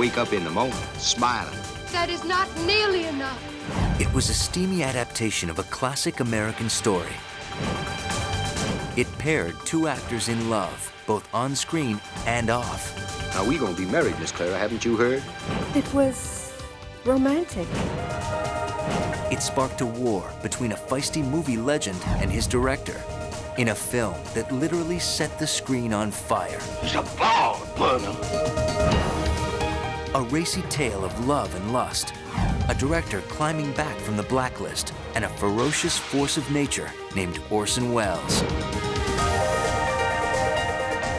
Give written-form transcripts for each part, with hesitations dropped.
wake up in the morning smiling. That is not nearly enough. It was a steamy adaptation of a classic American story. It paired two actors in love, both on screen and off. Now, we gonna be married, Miss Clara, haven't you heard? It was romantic. It sparked a war between a feisty movie legend and his director in a film that literally set the screen on fire. It's a ball burner. A racy tale of love and lust, a director climbing back from the blacklist, and a ferocious force of nature named Orson Welles.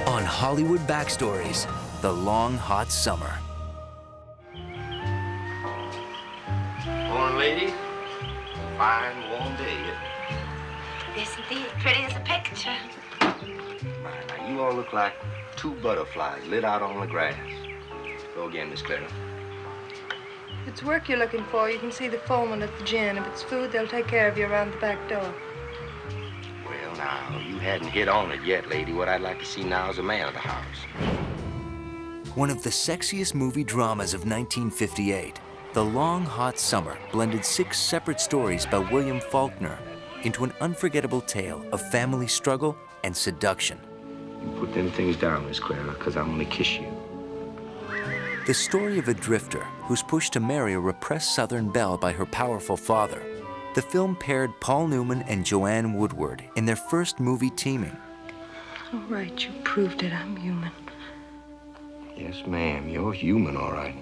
On Hollywood Backstories, The Long Hot Summer. Morning, lady. Fine, warm day. Yes, indeed. Pretty as a picture. My, now, you all look like two butterflies lit out on the grass. Go again, Miss Clara. If it's work you're looking for, you can see the foreman at the gin. If it's food, they'll take care of you around the back door. Well, now, you hadn't hit on it yet, lady. What I'd like to see now is a man of the house. One of the sexiest movie dramas of 1958, The Long Hot Summer blended 6 separate stories by William Faulkner into an unforgettable tale of family struggle and seduction. You put them things down, Miss Clara, because I'm gonna kiss you. The story of a drifter who's pushed to marry a repressed Southern belle by her powerful father. The film paired Paul Newman and Joanne Woodward in their first movie teaming. All right, you proved it. I'm human. Yes, ma'am, you're human, all right.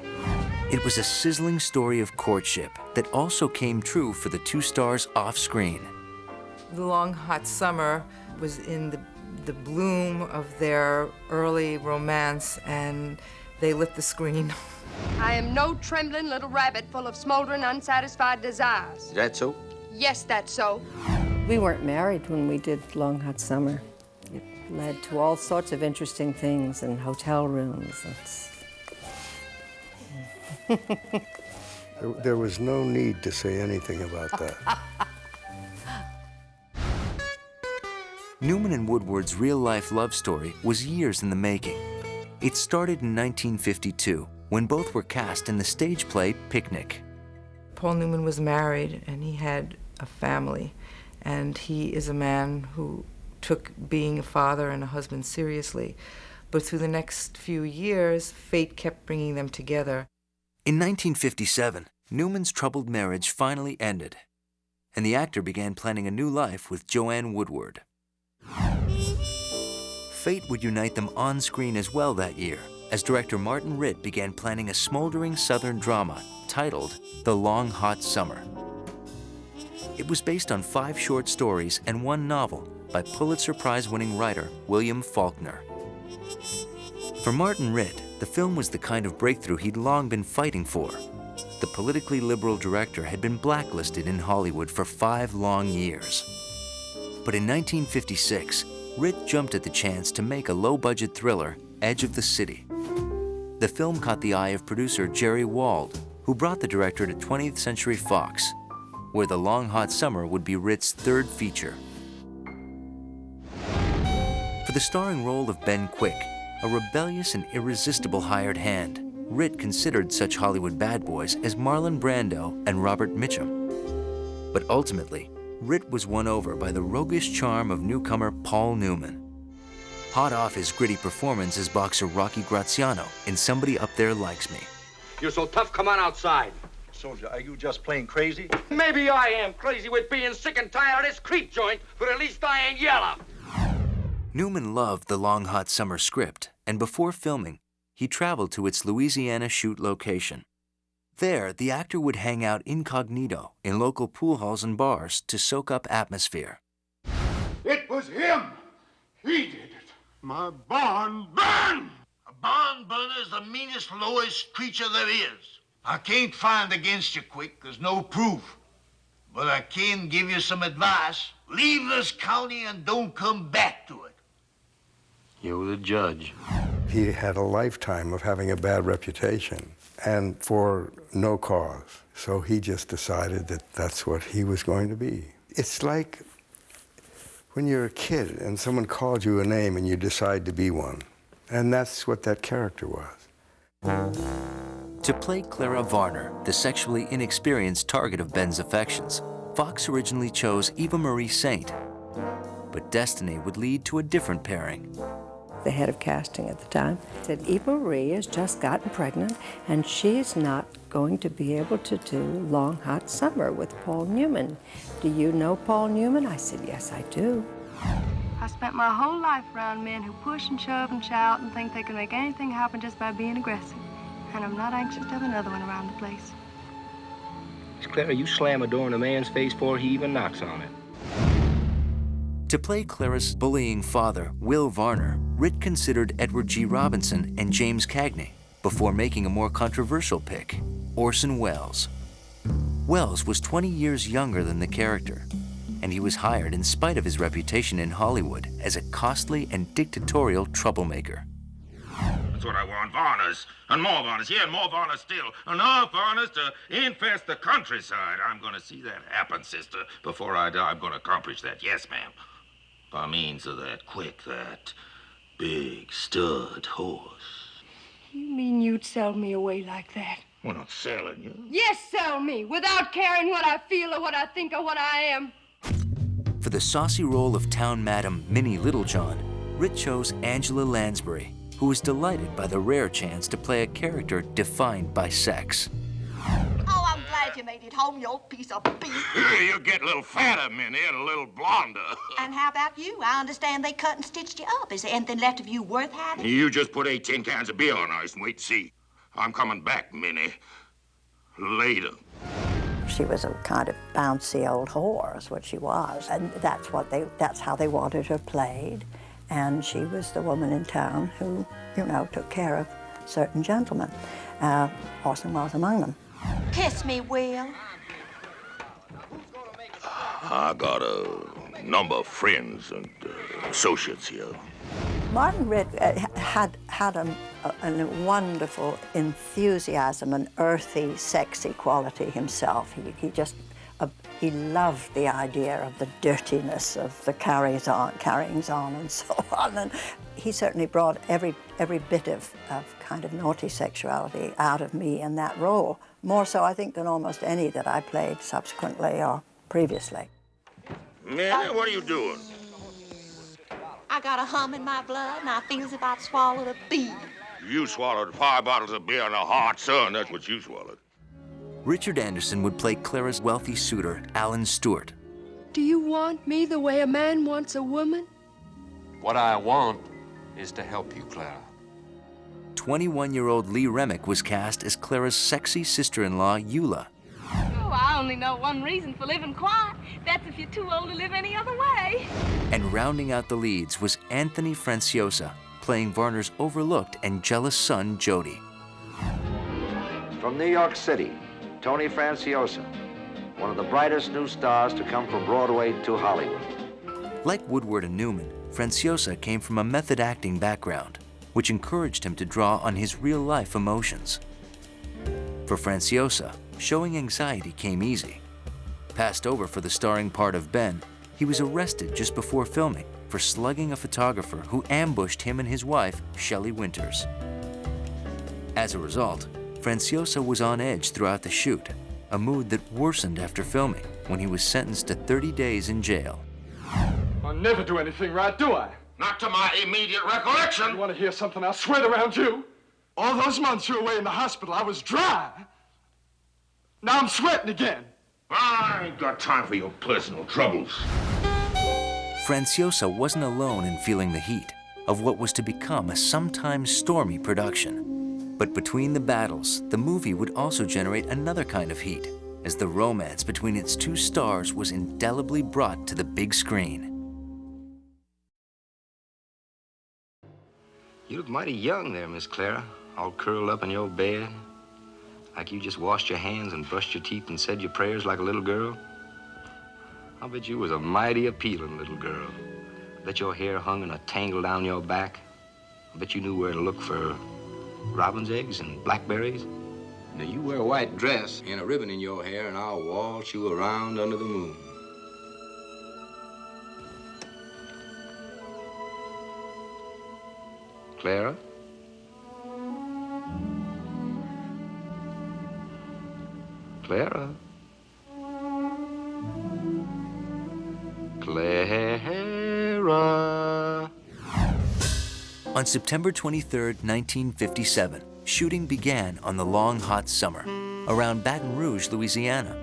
It was a sizzling story of courtship that also came true for the two stars off-screen. The Long Hot Summer was in the bloom of their early romance, and they lit the screen. I am no trembling little rabbit full of smoldering, unsatisfied desires. Is that so? Yes, that's so. We weren't married when we did Long Hot Summer. It led to all sorts of interesting things in hotel rooms. There was no need to say anything about that. Newman and Woodward's real-life love story was years in the making. It started in 1952, when both were cast in the stage play Picnic. Paul Newman was married, and he had a family, and he is a man who took being a father and a husband seriously. But through the next few years, fate kept bringing them together. In 1957, Newman's troubled marriage finally ended, and the actor began planning a new life with Joanne Woodward. Fate would unite them on screen as well that year, as director Martin Ritt began planning a smoldering Southern drama titled The Long Hot Summer. It was based on 5 short stories and 1 novel by Pulitzer Prize-winning writer William Faulkner. For Martin Ritt, the film was the kind of breakthrough he'd long been fighting for. The politically liberal director had been blacklisted in Hollywood for 5 long years. But in 1956, Ritt jumped at the chance to make a low-budget thriller, Edge of the City. The film caught the eye of producer Jerry Wald, who brought the director to 20th Century Fox, where The Long Hot Summer would be Ritt's 3rd feature. For the starring role of Ben Quick, a rebellious and irresistible hired hand, Ritt considered such Hollywood bad boys as Marlon Brando and Robert Mitchum. But ultimately, Ritt was won over by the roguish charm of newcomer Paul Newman. Hot off his gritty performance as boxer Rocky Graziano in Somebody Up There Likes Me. You're so tough, come on outside. Soldier, are you just plain crazy? Maybe I am crazy with being sick and tired of this creep joint, but at least I ain't yellow. Newman loved the Long Hot Summer script, and before filming, he traveled to its Louisiana shoot location. There, the actor would hang out incognito in local pool halls and bars to soak up atmosphere. It was him. He did it. My barn burned. A barn burner is the meanest, lowest creature there is. I can't find against you, Quick. There's no proof. But I can give you some advice. Leave this county and don't come back to it. You're the judge. He had a lifetime of having a bad reputation, and for no cause. So he just decided that that's what he was going to be. It's like when you're a kid and someone calls you a name and you decide to be one. And that's what that character was. To play Clara Varner, the sexually inexperienced target of Ben's affections, Fox originally chose Eva Marie Saint. But destiny would lead to a different pairing. The head of casting at the time said, Eva Marie has just gotten pregnant and she's not going to be able to do Long Hot Summer with Paul Newman. Do you know Paul Newman? I said, yes, I do. I spent my whole life around men who push and shove and shout and think they can make anything happen just by being aggressive. And I'm not anxious to have another one around the place. Miss Clara, you slam a door in a man's face before he even knocks on it. To play Clara's bullying father, Will Varner, Ritt considered Edward G. Robinson and James Cagney before making a more controversial pick, Orson Welles. Welles was 20 years younger than the character, and he was hired in spite of his reputation in Hollywood as a costly and dictatorial troublemaker. That's what I want, Varners, and more Varners, yeah, and more Varners still. Enough Varners to infest the countryside. I'm gonna see that happen, sister. Before I die, I'm gonna accomplish that, yes, ma'am. By means of that that big stud horse. You mean you'd sell me away like that? We're not selling you. Yes, sell me, without caring what I feel or what I think or what I am. For the saucy role of town madam Minnie Littlejohn, Ritt chose Angela Lansbury, who was delighted by the rare chance to play a character defined by sex. Oh, I'm glad you made it home, you old piece of beef. You get a little fatter, Minnie, and a little blonder. And how about you? I understand they cut and stitched you up. Is there anything left of you worth having? You just put 8 tin cans of beer on ice and wait to see. I'm coming back, Minnie. Later. She was a kind of bouncy old whore, is what she was. And that's how they wanted her played. And she was the woman in town who, you know, took care of certain gentlemen. Orson was among them. Kiss me, Will. I got a number of friends and associates here. Martin Ritt had a wonderful enthusiasm, an earthy, sexy quality himself. He loved the idea of the dirtiness of the carryings on and so on. And he certainly brought every bit of kind of naughty sexuality out of me in that role. More so, I think, than almost any that I played subsequently or previously. Minnie, what are you doing? I got a hum in my blood, and I feel as if I'd swallowed a bee. You swallowed 5 bottles of beer in a hot sun. That's what you swallowed. Richard Anderson would play Clara's wealthy suitor, Alan Stewart. Do you want me the way a man wants a woman? What I want is to help you, Clara. 21-year-old Lee Remick was cast as Clara's sexy sister-in-law, Eula. Oh, I only know one reason for living quiet. That's if you're too old to live any other way. And rounding out the leads was Anthony Franciosa, playing Varner's overlooked and jealous son, Jody. From New York City, Tony Franciosa, one of the brightest new stars to come from Broadway to Hollywood. Like Woodward and Newman, Franciosa came from a method acting background, which encouraged him to draw on his real-life emotions. For Franciosa, showing anxiety came easy. Passed over for the starring part of Ben, he was arrested just before filming for slugging a photographer who ambushed him and his wife, Shelley Winters. As a result, Franciosa was on edge throughout the shoot, a mood that worsened after filming when he was sentenced to 30 days in jail. I never do anything right, do I? Not to my immediate recollection. You want to hear something? I'll sweat around you. All those months you were away in the hospital, I was dry. Now I'm sweating again. I ain't got time for your personal troubles. Franciosa wasn't alone in feeling the heat of what was to become a sometimes stormy production. But between the battles, the movie would also generate another kind of heat, as the romance between its two stars was indelibly brought to the big screen. You look mighty young there, Miss Clara, all curled up in your bed. Like you just washed your hands and brushed your teeth and said your prayers like a little girl. I bet you was a mighty appealing little girl. I bet your hair hung in a tangle down your back. I bet you knew where to look for robin's eggs and blackberries. Now you wear a white dress and a ribbon in your hair and I'll waltz you around under the moon. Clara? Clara. Clara. On September 23, 1957, shooting began on The Long Hot Summer around Baton Rouge, Louisiana.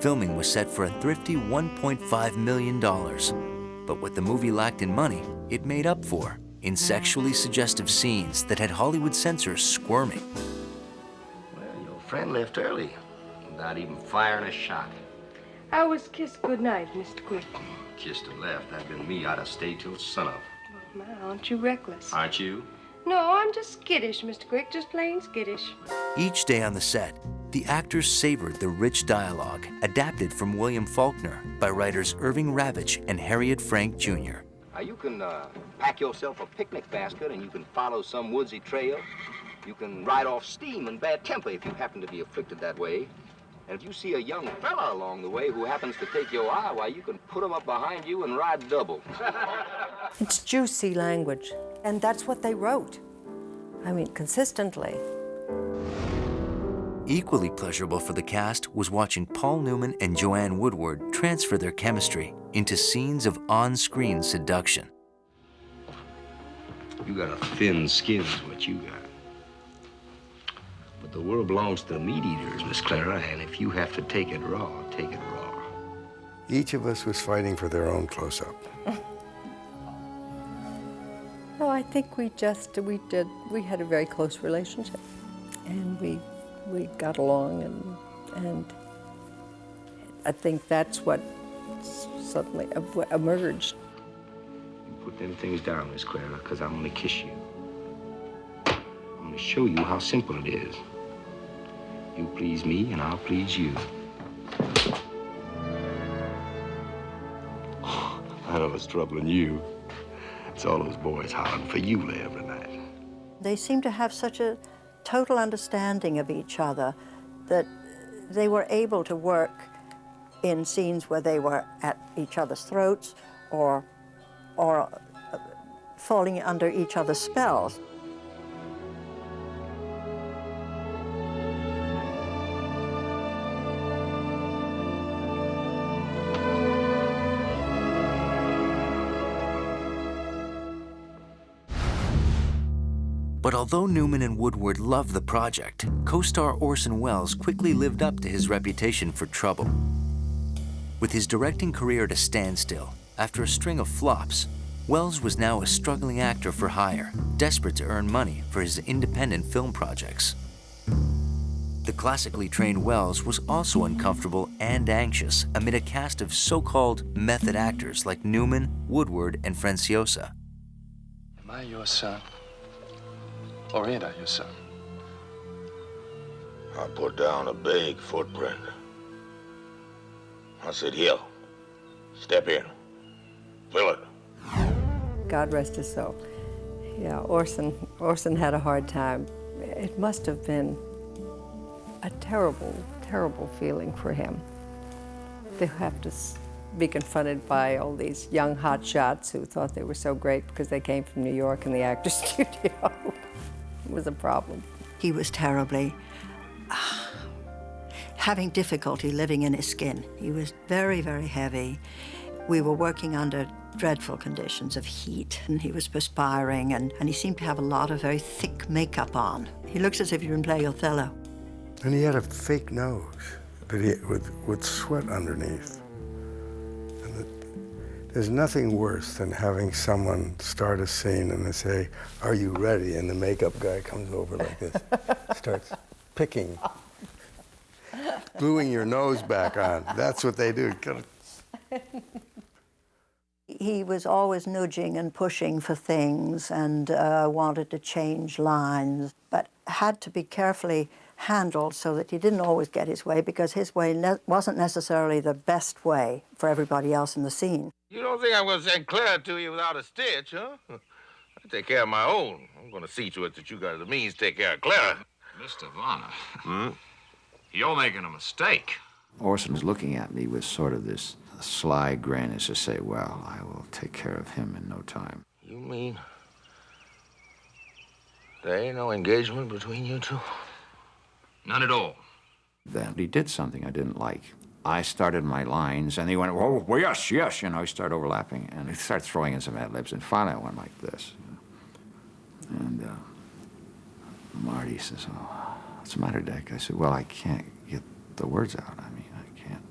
Filming was set for a thrifty $1.5 million. But what the movie lacked in money, it made up for in sexually suggestive scenes that had Hollywood censors squirming. Well, your friend left early, without even firing a shot. I was kissed goodnight, Mr. Quick. Kissed and left. That'd been me. I'd have stayed till sunup. Oh, my, aren't you reckless? Aren't you? No, I'm just skittish, Mr. Quick, just plain skittish. Each day on the set, the actors savored the rich dialogue adapted from William Faulkner by writers Irving Ravitch and Harriet Frank Jr. You can pack yourself a picnic basket and you can follow some woodsy trail. You can ride off steam and bad temper if you happen to be afflicted that way. And if you see a young fella along the way who happens to take your eye, why, you can put him up behind you and ride double. It's juicy language, and that's what they wrote. I mean, consistently. Equally pleasurable for the cast was watching Paul Newman and Joanne Woodward transfer their chemistry into scenes of on-screen seduction. You got a thin skin is what you got. But the world belongs to the meat eaters, Miss Clara, and if you have to take it raw, take it raw. Each of us was fighting for their own close-up. No, I think we had a very close relationship. And we got along, and I think that's what suddenly emerged. You put them things down, Miss Clara, because I'm going to kiss you. I'm going to show you how simple it is. You please me, and I'll please you. I know what's troubling you. It's all those boys hollering for you every night. They seem to have such a total understanding of each other that they were able to work in scenes where they were at each other's throats or falling under each other's spells. But although Newman and Woodward loved the project, co-star Orson Welles quickly lived up to his reputation for trouble. With his directing career at a standstill, after a string of flops, Welles was now a struggling actor for hire, desperate to earn money for his independent film projects. The classically trained Welles was also uncomfortable and anxious amid a cast of so-called method actors like Newman, Woodward, and Franciosa. Am I your son? Or ain't I your son? I put down a big footprint. I said, here, step in, fill it. God rest his soul. Yeah, Orson had a hard time. It must have been a terrible, terrible feeling for him to have to be confronted by all these young hotshots who thought they were so great because they came from New York and the Actors Studio. It was a problem. He was terribly having difficulty living in his skin. He was very, very heavy. We were working under dreadful conditions of heat, and he was perspiring, and he seemed to have a lot of very thick makeup on. He looks as if he'd been playing Othello. And he had a fake nose, but with sweat underneath. And there's nothing worse than having someone start a scene and they say, "Are you ready?" And the makeup guy comes over like this, starts picking, gluing your nose back on. That's what they do. He was always nudging and pushing for things and wanted to change lines, but had to be carefully handled so that he didn't always get his way, because his way wasn't necessarily the best way for everybody else in the scene. You don't think I'm going to send Clara to you without a stitch, huh? I take care of my own. I'm going to see to it that you got the means to take care of Clara. Mr. Varner, you're making a mistake. Orson was looking at me with sort of this sly grin as to say, well, I will take care of him in no time. You mean there ain't no engagement between you two? None at all. Then he did something I didn't like. I started my lines, and he went, oh, well, yes, yes, you know, he started overlapping, and he started throwing in some ad-libs, and finally I went like this. And Marty says, oh, what's the matter, Dick? I said, well, I can't get the words out. I mean, I can't.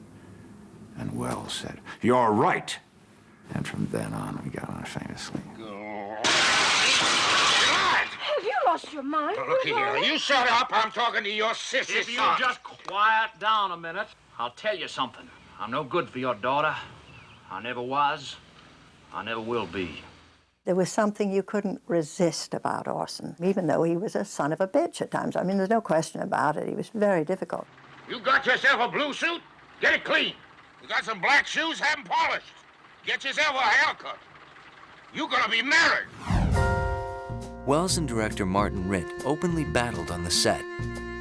And Wells said, you're right. And from then on, we got on famously. Have you lost your mind? Now, look here. You shut up. I'm talking to your sissy If you son. just quiet down a minute, I'll tell you something. I'm no good for your daughter. I never was. I never will be. There was something you couldn't resist about Orson, even though he was a son of a bitch at times. I mean, there's no question about it. He was very difficult. You got yourself a blue suit? Get it clean. You got some black shoes? Have them polished. Get yourself a haircut. You're gonna be married. Wells and director Martin Ritt openly battled on the set.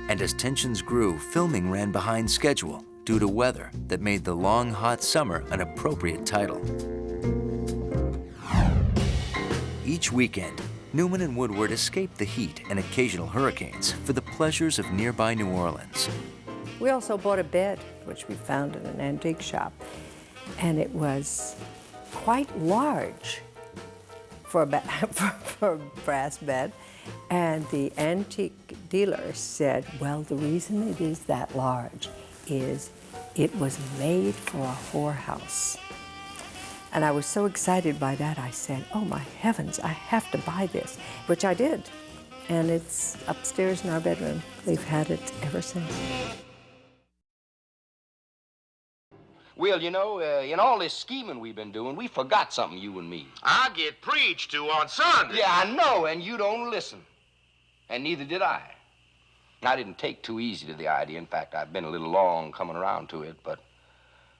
And as tensions grew, filming ran behind schedule due to weather that made The Long Hot Summer an appropriate title. Each weekend, Newman and Woodward escaped the heat and occasional hurricanes for the pleasures of nearby New Orleans. We also bought a bed, which we found in an antique shop, and it was quite large for a brass bed. And the antique dealer said, well, the reason it is that large is it was made for a whorehouse. And I was so excited by that, I said, oh my heavens, I have to buy this, which I did. And it's upstairs in our bedroom. We've had it ever since. Well, you know, in all this scheming we've been doing, we forgot something, you and me. I get preached to on Sunday. Yeah, I know, and you don't listen. And neither did I. I didn't take too easy to the idea. In fact, I've been a little long coming around to it, but,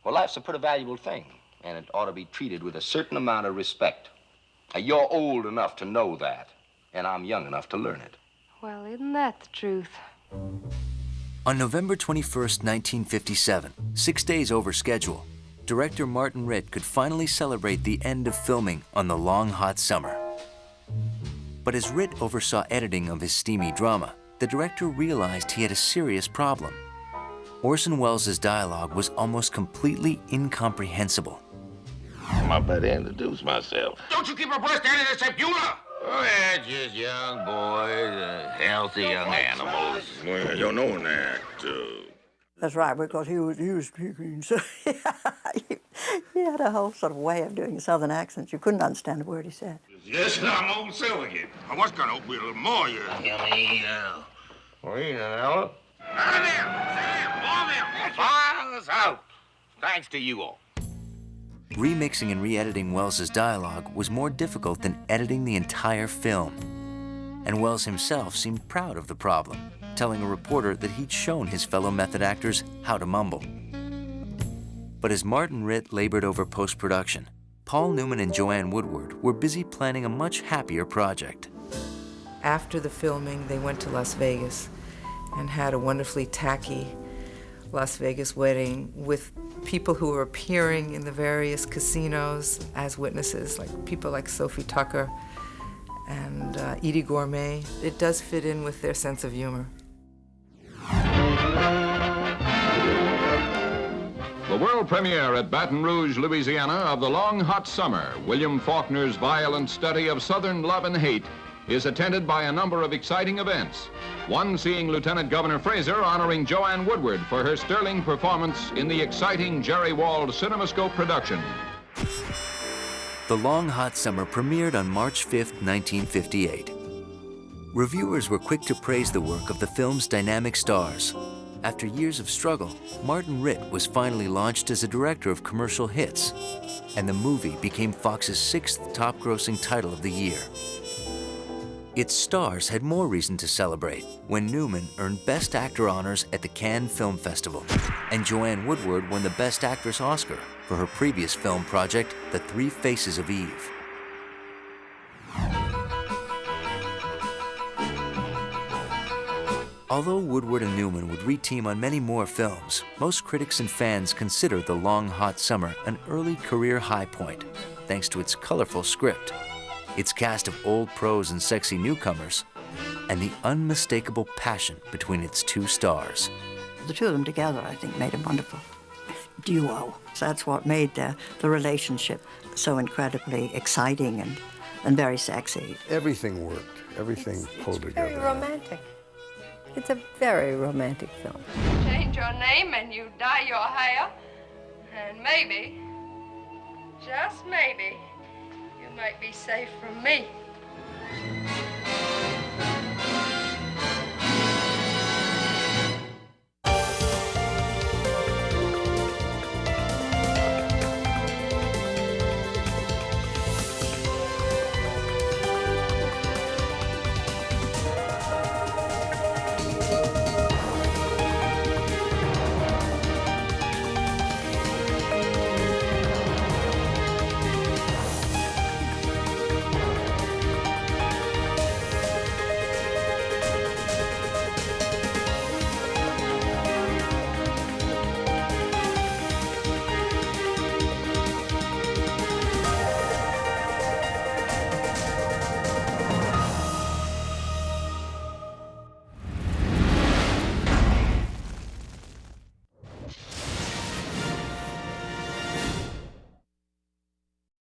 well, life's a pretty valuable thing, and it ought to be treated with a certain amount of respect. Now, you're old enough to know that, and I'm young enough to learn it. Well, isn't that the truth? On November 21st, 1957, 6 days over schedule, director Martin Ritt could finally celebrate the end of filming on The Long Hot Summer. But as Ritt oversaw editing of his steamy drama, the director realized he had a serious problem. Orson Welles' dialogue was almost completely incomprehensible. I better introduce myself. Don't you keep abreast of any of this Beulah? Oh, yeah, just young boys, healthy young animals. Well, you're knowing that, too. That's right, because he was speaking, so he had a whole sort of way of doing Southern accents. You couldn't understand a word he said. Yes, I'm old Silver again. I was going to open a little more, you know. Well, you know. Files out. Thanks to you all. Remixing and re-editing Welles' dialogue was more difficult than editing the entire film. And Welles himself seemed proud of the problem, telling a reporter that he'd shown his fellow method actors how to mumble. But as Martin Ritt labored over post-production, Paul Newman and Joanne Woodward were busy planning a much happier project. After the filming, they went to Las Vegas and had a wonderfully tacky Las Vegas wedding with people who were appearing in the various casinos as witnesses, like people like Sophie Tucker and Edie Gourmet. It does fit in with their sense of humor. The world premiere at Baton Rouge, Louisiana of The Long Hot Summer, William Faulkner's violent study of Southern love and hate, is attended by a number of exciting events. One seeing Lieutenant Governor Fraser honoring Joanne Woodward for her sterling performance in the exciting Jerry Wald CinemaScope production. The Long Hot Summer premiered on March 5, 1958. Reviewers were quick to praise the work of the film's dynamic stars. After years of struggle, Martin Ritt was finally launched as a director of commercial hits, and the movie became Fox's 6th top-grossing title of the year. Its stars had more reason to celebrate when Newman earned Best Actor honors at the Cannes Film Festival, and Joanne Woodward won the Best Actress Oscar for her previous film project, The Three Faces of Eve. Although Woodward and Newman would re-team on many more films, most critics and fans consider The Long Hot Summer an early career high point, thanks to its colorful script, its cast of old pros and sexy newcomers, and the unmistakable passion between its two stars. The two of them together, I think, made a wonderful duo. So that's what made the relationship so incredibly exciting and very sexy. Everything worked. Everything pulled together. Very romantic. It's a very romantic film. Change your name and you dye your hair, and maybe, just maybe, you might be safe from me.